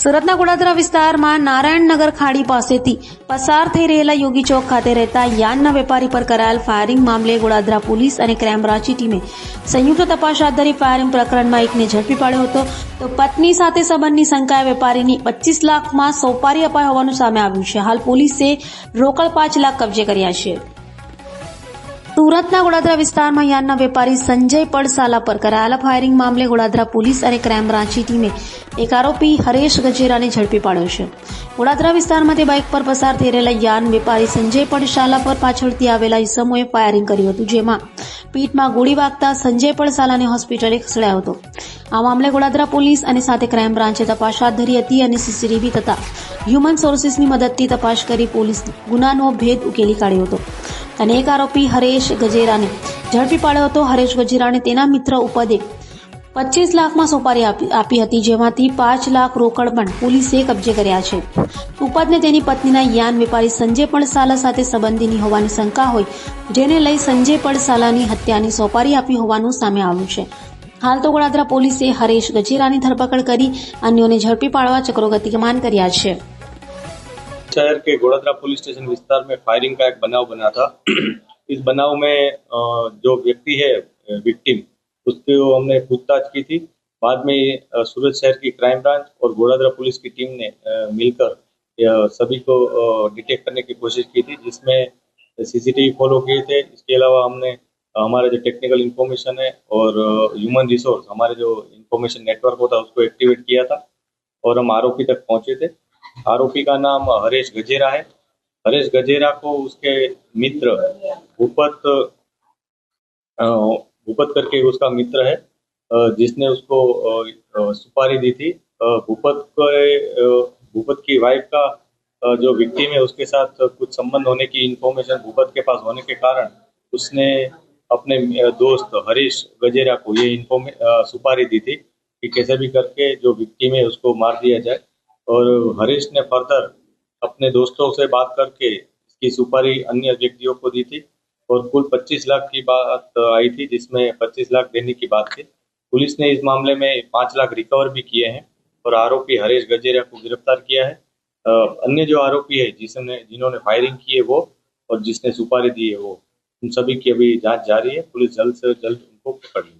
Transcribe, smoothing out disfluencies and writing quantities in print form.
સુરતના ગોળાદરા વિસ્તારમાં નારાયણનગર ખાડી પાસેથી પસાર થઈ રહેલા યોગી ચોક ખાતે રહેતા યાનના વેપારી પર કરાયેલ ફાયરિંગ મામલે ગોળાદરા પોલીસ અને ક્રાઇમ બ્રાન્ચની ટીમે સંયુક્ત તપાસ હાથ ધરી ફાયરિંગ પ્રકરણમાં એકને ઝડપી પાડ્યો હતો તો પત્ની સાથે સંબંધની શંકાએ વેપારીની 25 લાખમાં સોપારી અપાઈ હોવાનું સામે આવ્યું છે। હાલ પોલીસે રોકડ 5 લાખ કબજે કર્યા છે। સુરતના ગોળાદરા વિસ્તારમાં યાનના વેપારી સંજય પડસાલા પર કરાયેલા ફાયરિંગ મામલે ગોળાદરા પોલીસ અને ક્રાઇમ બ્રાન્ચની ટીમે એક આરોપી હરેશ ગજેરાને ઝડપી પાડ્યો છે। ગોળાદરા વિસ્તારમાંથી બાઇક પર પસાર થઈ રહેલા યાન વેપારી સંજય પડસાલા પર પાછળથી આવેલા ઇસમોએ ફાયરિંગ કર્યું હતું, જેમાં પીઠમાં ગોળી વાગતા સંજય પડસાલાને હોસ્પિટલે ખસેડાયો હતો। આ મામલે ગોળાદરા પોલીસ અને સાથે ક્રાઇમ બ્રાન્ચે તપાસ હાથ ધરી હતી અને સીસીટીવી તથા હ્યુમન સોર્સિસની મદદથી તપાસ કરી પોલીસ ગુનાનો ભેદ ઉકેલી કાઢ્યો હતો અને એક આરોપી હરેશ ગજેરાને ઝડપી પાડ્યો હતો। હરેશ ગજેરાને તેના મિત્ર ઉપદે 25 લાખમાં સોપારી આપી હતી, જેમાંથી 5 લાખ રોકડ પણ પોલીસે કબજે કર્યા છે। ઉપદને તેની પત્નીના યાન વેપારી સંજય પડસાલા સાથે સંબંધીની હોવાની શંકા હોય, જેને લઈ સંજય પડસાલાની હત્યાની સોપારી આપી હોવાનું સામે આવ્યું છે। हाल तो गड़ादरा पुलिस हरेश गजेरानी धरपकड़ करी अन्यों ने झड़पी पाड़वा चक्रो गतिमान कर्या छे। शहर के गोड़ादरा पुलिस स्टेशन विस्तार में फायरिंग का एक बनाव बना था। इस बनाव में जो व्यक्ति है विक्टिम, उसको हमने पूछताछ की थी। बाद में सूरत शहर की क्राइम ब्रांच और गोड़ादरा पुलिस की टीम ने मिलकर सभी को डिटेक्ट करने की कोशिश की थी, जिसमें सीसीटीवी फॉलो किए थे। इसके अलावा हमने हमारा जो टेक्निकल इन्फॉर्मेशन है और ह्यूमन रिसोर्स, हमारे जो इन्फॉर्मेशन नेटवर्क होता है, उसको एक्टिवेट किया था और हम आरोपी तक पहुंचे थे। आरोपी का नाम हरेश गजेरा है। हरेश गजेरा को उसके मित्र भूपत करके उसका मित्र है, जिसने उसको सुपारी दी थी। भूपत की वाइफ का जो विक्टिम है, उसके साथ कुछ संबंध होने की इन्फॉर्मेशन भूपत के पास होने के कारण उसने अपने दोस्त हरीश गजेरा को ये सुपारी दी थी कि कैसे भी करके जो विक्टिम है उसको मार दिया जाए। और हरीश ने फर्दर अपने दोस्तों से बात करके इसकी सुपारी अन्य व्यक्तियों को दी थी और कुल 25 लाख की बात आई थी, जिसमें 25 लाख देने की बात थी। पुलिस ने इस मामले में 5 लाख रिकवर भी किए हैं और आरोपी हरीश गजेरा को गिरफ्तार किया है। अन्य जो आरोपी है जिन्होंने फायरिंग की है वो और जिसने सुपारी दी है वो, उन सभी की अभी जांच जारी है। पुलिस जल्द से जल्द उनको पकड़ लेगी।